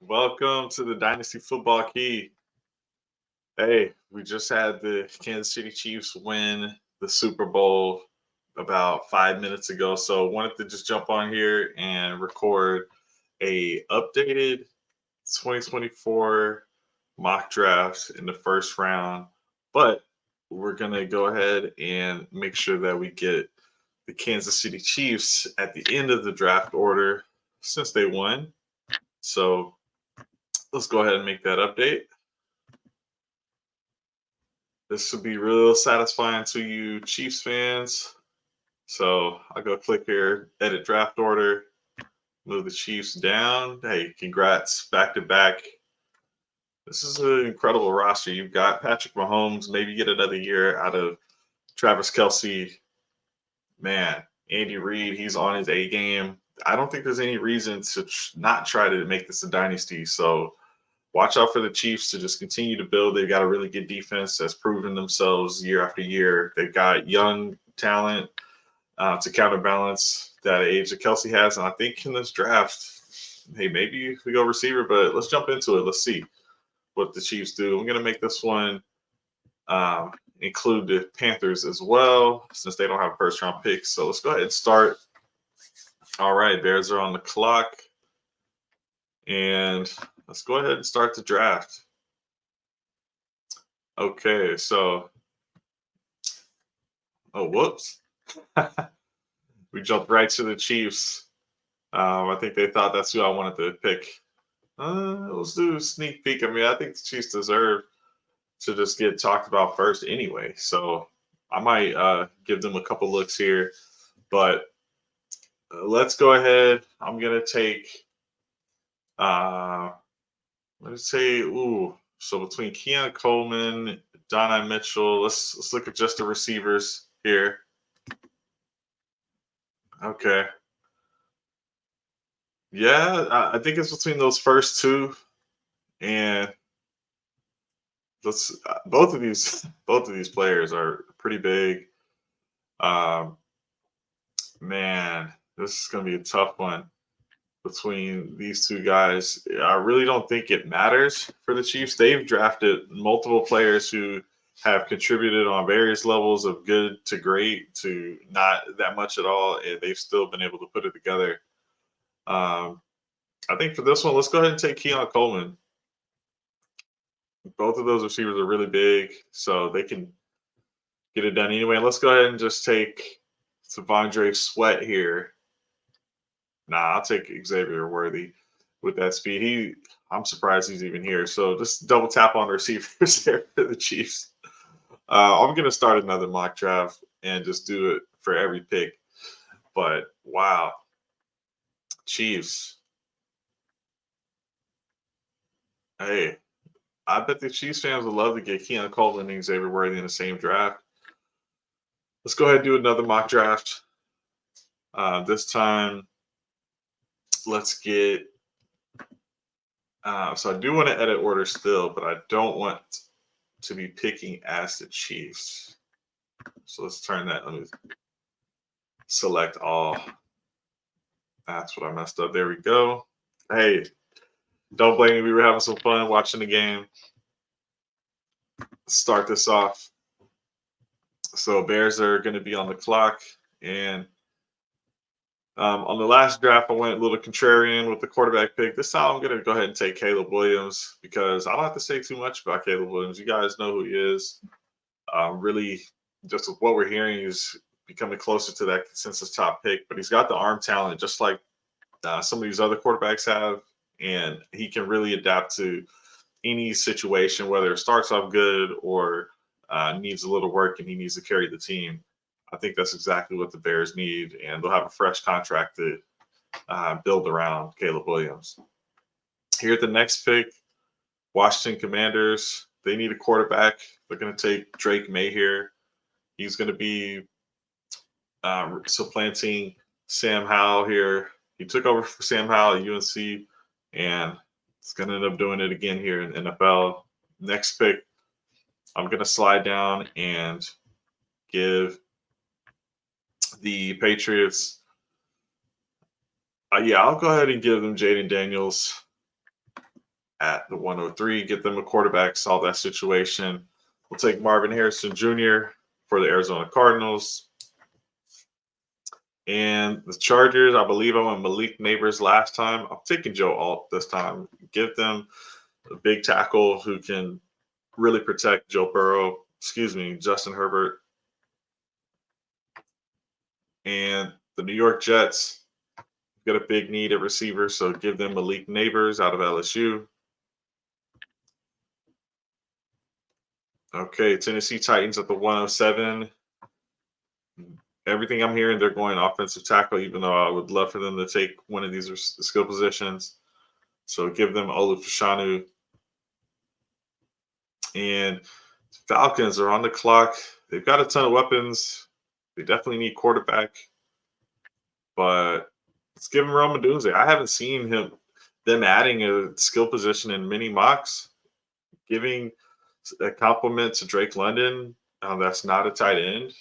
Welcome to the Dynasty Football Key. Hey, we just had the Kansas City Chiefs win the Super Bowl about 5 minutes ago. So wanted to just jump on here and record a updated 2024 mock draft in the first round. But we're gonna go ahead and make sure that we get the Kansas City Chiefs at the end of the draft order since they won. So let's go ahead and make that update. This will be real satisfying to you Chiefs fans. So I'll go click here, edit draft order, move the Chiefs down. Hey, congrats, back to back. This is an incredible roster. You've got Patrick Mahomes, maybe get another year out of Travis Kelsey. Man, Andy Reid, he's on his A game. I don't think there's any reason to not try to make this a dynasty. So watch out for the Chiefs to just continue to build. They've got a really good defense that's proven themselves year after year. They've got young talent to counterbalance that age that Kelsey has. And I think in this draft, hey, maybe we go receiver, but let's jump into it. Let's see what the Chiefs do. I'm going to make this one include the Panthers as well, since they don't have a first round pick. So let's go ahead and start. All right, Bears are on the clock. And let's go ahead and start the draft. Okay, so whoops. We jumped right to the Chiefs. I think they thought that's who I wanted to pick. Let's do a sneak peek. I mean, I think the Chiefs deserve to just get talked about first anyway. So I might give them a couple looks here. But let's go ahead. I'm going to take let's say, so between Keon Coleman, Donnie Mitchell, let's look at just the receivers here. Okay. Yeah, I think it's between those first two, and let's both of these players are pretty big. Um, Man, this is gonna be a tough one between these two guys. I really don't think it matters for the Chiefs. They've drafted multiple players who have contributed on various levels of good to great to not that much at all, and they've still been able to put it together. I think for this one, let's go ahead and take Keon Coleman. Both of those receivers are really big, so they can get it done anyway. Let's go ahead and just take Savondre Sweat here. Nah, I'll take Xavier Worthy with that speed. I'm surprised he's even here. So just double tap on the receivers there for the Chiefs. I'm gonna start another mock draft and just do it for every pick. But wow, Chiefs. Hey, I bet the Chiefs fans would love to get Keon Coleman and Xavier Worthy in the same draft. Let's go ahead and do another mock draft. This time, let's get. So I do want to edit order still, but I don't want to be picking as the Chiefs. So let's turn that. Let me select all. That's what I messed up. There we go. Hey, don't blame me. We were having some fun watching the game. Let's start this off. So Bears are going to be on the clock, and on the last draft, I went a little contrarian with the quarterback pick. This time, I'm going to go ahead and take Caleb Williams because I don't have to say too much about Caleb Williams. You guys know who he is. Really, just what we're hearing is becoming closer to that consensus top pick. But he's got the arm talent, just like some of these other quarterbacks have, and he can really adapt to any situation, whether it starts off good or needs a little work and he needs to carry the team. I think that's exactly what the Bears need, and they'll have a fresh contract to build around Caleb Williams. Here at the next pick, Washington Commanders, they need a quarterback. They're going to take Drake May here. He's going to be supplanting Sam Howell here. He took over for Sam Howell at UNC, and it's going to end up doing it again here in the NFL. Next pick, I'm going to slide down and give the Patriots. I'll go ahead and give them Jaden Daniels. at the 103. Get them a quarterback, solve that situation. We'll take Marvin Harrison Jr. for the Arizona Cardinals. And the Chargers, I believe I went Malik Neighbors last time. I'm taking Joe Alt this time. Give them a big tackle who can really protect Justin Herbert. And the New York Jets got a big need at receiver, so give them Malik Neighbors out of LSU. Okay, Tennessee Titans at the 107. Everything I'm hearing, they're going offensive tackle, even though I would love for them to take one of these skill positions. So give them Olufashanu. And Falcons are on the clock. They've got a ton of weapons. They definitely need quarterback. But let's give him Rome Odunze. I haven't seen them adding a skill position in many mocks. Giving a compliment to Drake London, that's not a tight end.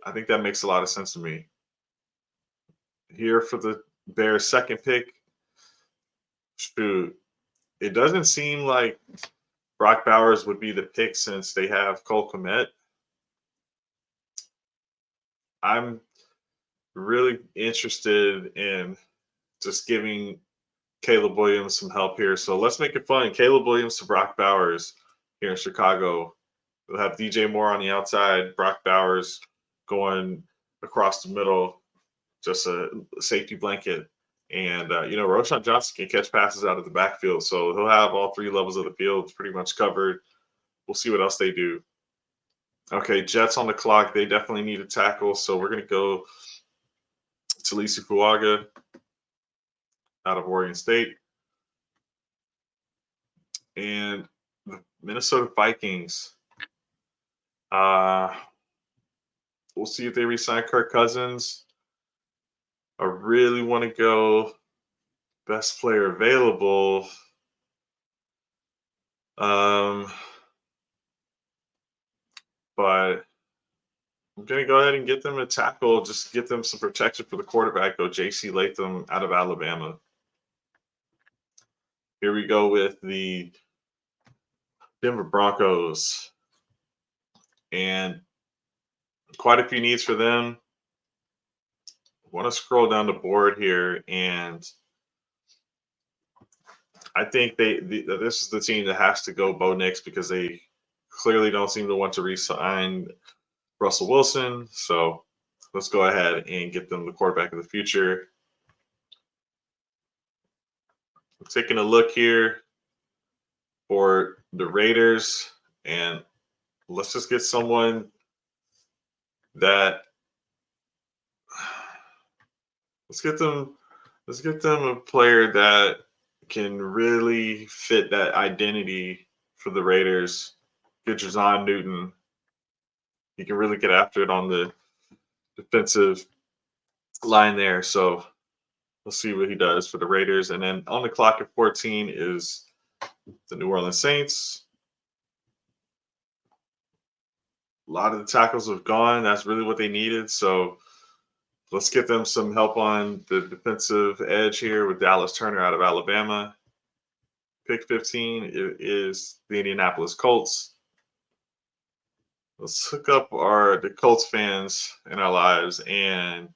I think that makes a lot of sense to me. Here for the Bears' second pick, shoot, it doesn't seem like Brock Bowers would be the pick since they have Cole Kmet. I'm really interested in just giving Caleb Williams some help here. So let's make it fun. Caleb Williams to Brock Bowers here in Chicago. We'll have DJ Moore on the outside, Brock Bowers going across the middle, just a safety blanket. And, Roshan Johnson can catch passes out of the backfield. So he'll have all three levels of the field pretty much covered. We'll see what else they do. Okay, Jets on the clock. They definitely need a tackle. So we're going to go to Talisi Fuaga out of Oregon State. And the Minnesota Vikings. We'll see if they re-sign Kirk Cousins. I really want to go best player available. But I'm going to go ahead and get them a tackle, just get them some protection for the quarterback, go J.C. Latham out of Alabama. Here we go with the Denver Broncos. And quite a few needs for them. I want to scroll down the board here, and I think this is the team that has to go Bo Nix because they clearly don't seem to want to re-sign Russell Wilson. So let's go ahead and get them the quarterback of the future. I'm taking a look here for the Raiders, and let's just get someone that let's get them a player that can really fit that identity for the Raiders. Get Jazon Newton. He can really get after it on the defensive line there. So we'll see what he does for the Raiders. And then on the clock at 14 is the New Orleans Saints. A lot of the tackles have gone. That's really what they needed. So let's get them some help on the defensive edge here with Dallas Turner out of Alabama. Pick 15 is the Indianapolis Colts. Let's hook up the Colts fans in our lives and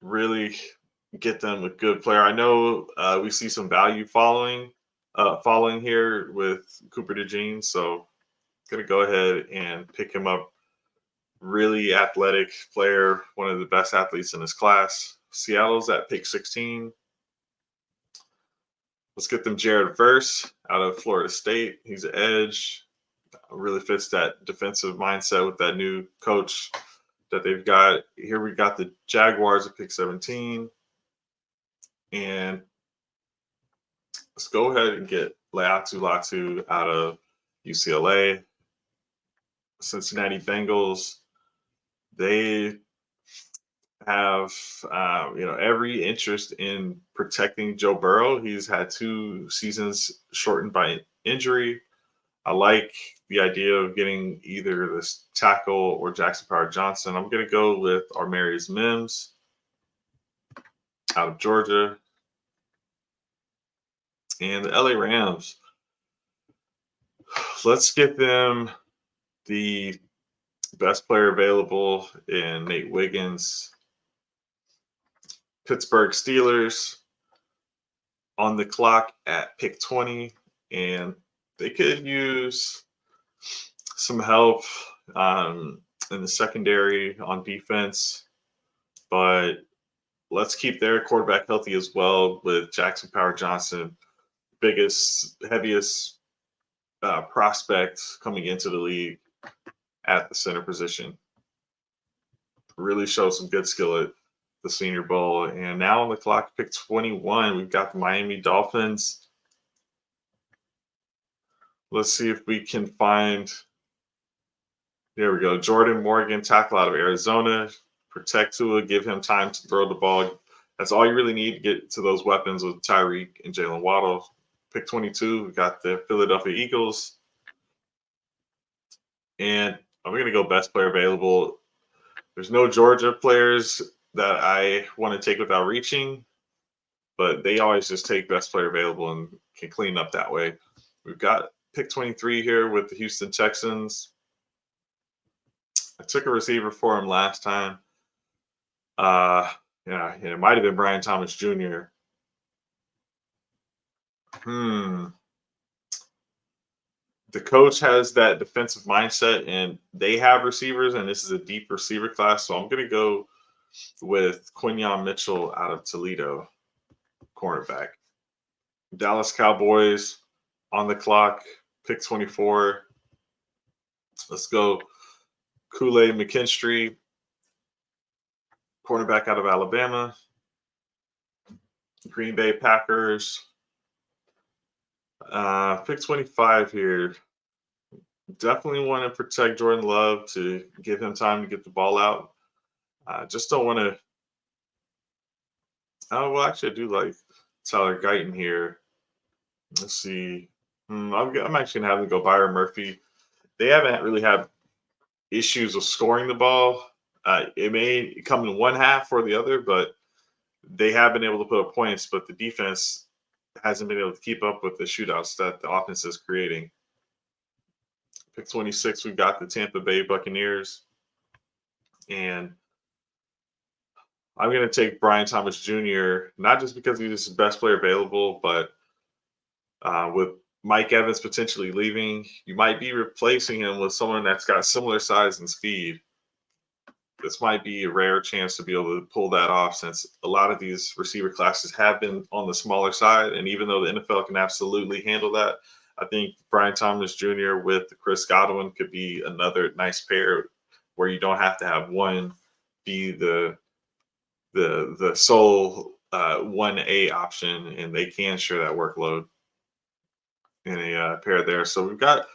really get them a good player. I know we see some value following here with Cooper DeJean, so going to go ahead and pick him up. Really athletic player, one of the best athletes in his class. Seattle's at pick 16. Let's get them Jared Verse out of Florida State. He's an edge. Really fits that defensive mindset with that new coach that they've got. Here we got the Jaguars at pick 17. And let's go ahead and get Laiatu Latu out of UCLA. Cincinnati Bengals. They have every interest in protecting Joe Burrow. He's had 2 seasons shortened by injury. I like the idea of getting either this tackle or Jackson Power Johnson. I'm going to go with Armarius Mims out of Georgia. And the LA Rams, let's get them the best player available in Nate Wiggins. Pittsburgh Steelers on the clock at pick 20, and they could use some help in the secondary on defense, but let's keep their quarterback healthy as well with Jackson Power Johnson, biggest, heaviest prospect coming into the league at the center position. Really showed some good skill at the Senior Bowl. And now on the clock, pick 21, we've got the Miami Dolphins. Let's see if we can find. There we go. Jordan Morgan, tackle out of Arizona. Protect Tua, give him time to throw the ball. That's all you really need to get to those weapons with Tyreek and Jalen Waddle. Pick 22, we got the Philadelphia Eagles. And I'm going to go best player available. There's no Georgia players that I want to take without reaching, but they always just take best player available and can clean up that way. We've got pick 23 here with the Houston Texans. I took a receiver for him last time. Yeah, it might have been Brian Thomas Jr. The coach has that defensive mindset, and they have receivers, and this is a deep receiver class. So I'm going to go with Quinyon Mitchell out of Toledo, cornerback. Dallas Cowboys on the clock, pick 24. Let's go Kool-Aid McKinstry, cornerback out of Alabama. Green Bay Packers. Pick 25 here. Definitely want to protect Jordan Love to give him time to get the ball out. Just don't want to. Oh, well, actually, I do like Tyler Guyton here. Let's see. I'm actually going to have to go Byron Murphy. They haven't really had issues with scoring the ball. It may come in one half or the other, but they have been able to put up points, but the defense hasn't been able to keep up with the shootouts that the offense is creating. Pick 26, we've got the Tampa Bay Buccaneers. And I'm going to take Brian Thomas Jr., not just because he's the best player available, but with Mike Evans potentially leaving, you might be replacing him with someone that's got similar size and speed. This might be a rare chance to be able to pull that off, since a lot of these receiver classes have been on the smaller side. And even though the NFL can absolutely handle that, I think Brian Thomas Jr. with Chris Godwin could be another nice pair where you don't have to have one be the sole 1A option, and they can share that workload in a pair there. So we've got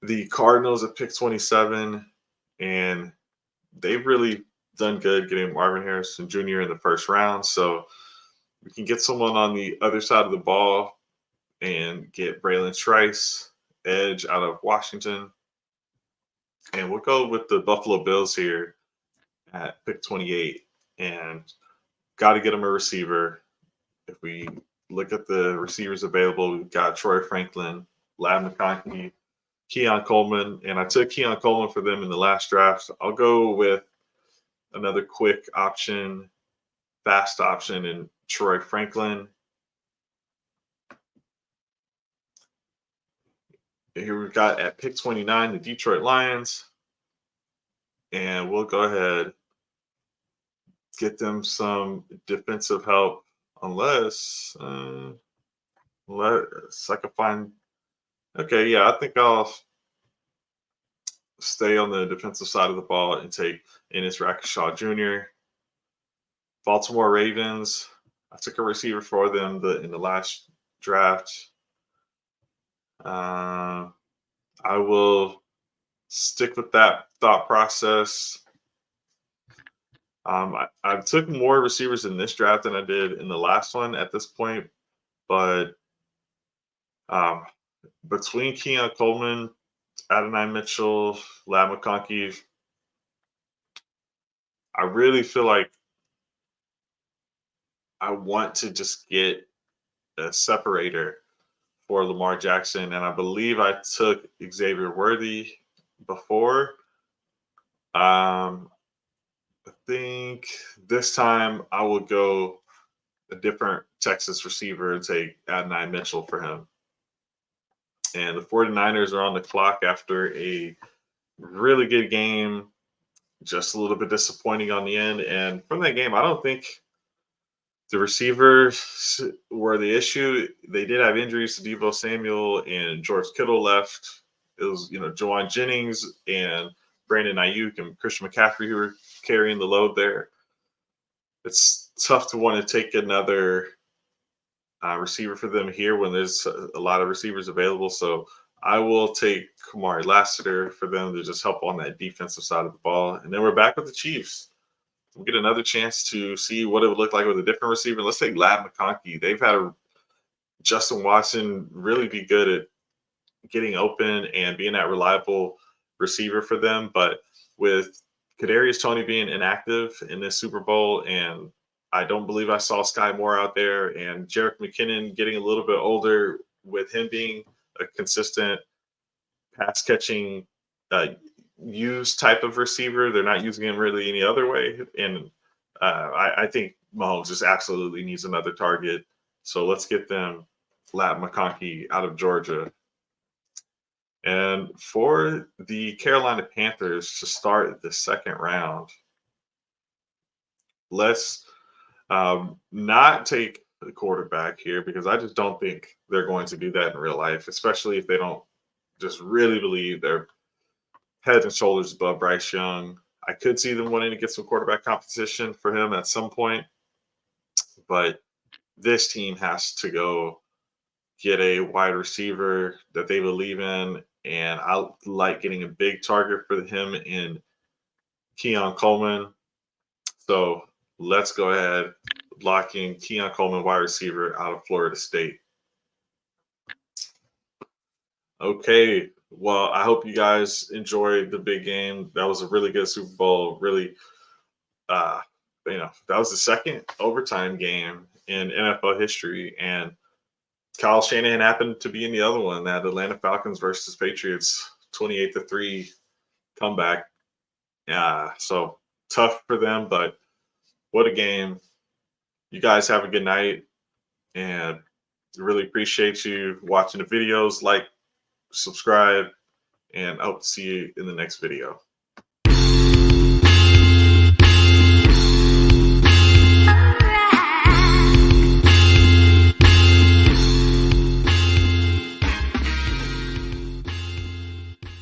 the Cardinals at pick 27, and they've really done good getting Marvin Harrison Jr. in the first round. So we can get someone on the other side of the ball and get Braylon Trice, edge out of Washington. And we'll go with the Buffalo Bills here at pick 28. And got to get them a receiver. If we look at the receivers available, we've got Troy Franklin, Lab McConkey, Keon Coleman, and I took Keon Coleman for them in the last draft. So I'll go with another quick option, fast option in Troy Franklin. Here we've got at pick 29, the Detroit Lions. And we'll go ahead, get them some defensive help, unless I can find. Okay, yeah, I think I'll stay on the defensive side of the ball and take Ennis Rackeshaw Jr. Baltimore Ravens. I took a receiver for them in the last draft. I will stick with that thought process. I took more receivers in this draft than I did in the last one at this point, but between Keon Coleman, Adonai Mitchell, Lab McConkey, I really feel like I want to just get a separator for Lamar Jackson, and I believe I took Xavier Worthy before. I think this time I will go a different Texas receiver and take Adonai Mitchell for him. And the 49ers are on the clock after a really good game, just a little bit disappointing on the end. And from that game, I don't think the receivers were the issue. They did have injuries to Deebo Samuel and George Kittle left. It was, Jawan Jennings and Brandon Ayuk and Christian McCaffrey who were carrying the load there. It's tough to want to take another receiver for them here when there's a lot of receivers available. So I will take Kamari Lassiter for them to just help on that defensive side of the ball. And then we're back with the Chiefs. We'll get another chance to see what it would look like with a different receiver. Let's take Lab McConkey. They've had Justin Watson really be good at getting open and being that reliable receiver for them. But with Kadarius Toney being inactive in this Super Bowl, and I don't believe I saw Sky Moore out there, and Jerick McKinnon getting a little bit older, with him being a consistent pass catching use type of receiver. They're not using him really any other way. And I think Mahomes just absolutely needs another target. So let's get them Lab McConkey out of Georgia. And for the Carolina Panthers to start the second round, let's not take the quarterback here, because I just don't think they're going to do that in real life, especially if they don't just really believe they're head and shoulders above Bryce Young. I could see them wanting to get some quarterback competition for him at some point, but this team has to go get a wide receiver that they believe in, and I like getting a big target for him in Keon Coleman. So let's go ahead, lock in Keon Coleman, wide receiver out of Florida State. Okay, well, I hope you guys enjoyed the big game. That was a really good Super Bowl. Really, that was the second overtime game in NFL history, and Kyle Shanahan happened to be in the other one, that Atlanta Falcons versus Patriots 28-3 comeback. Yeah, so tough for them, but what a game. You guys have a good night, and really appreciate you watching the videos. Like, subscribe, and I hope to see you in the next video.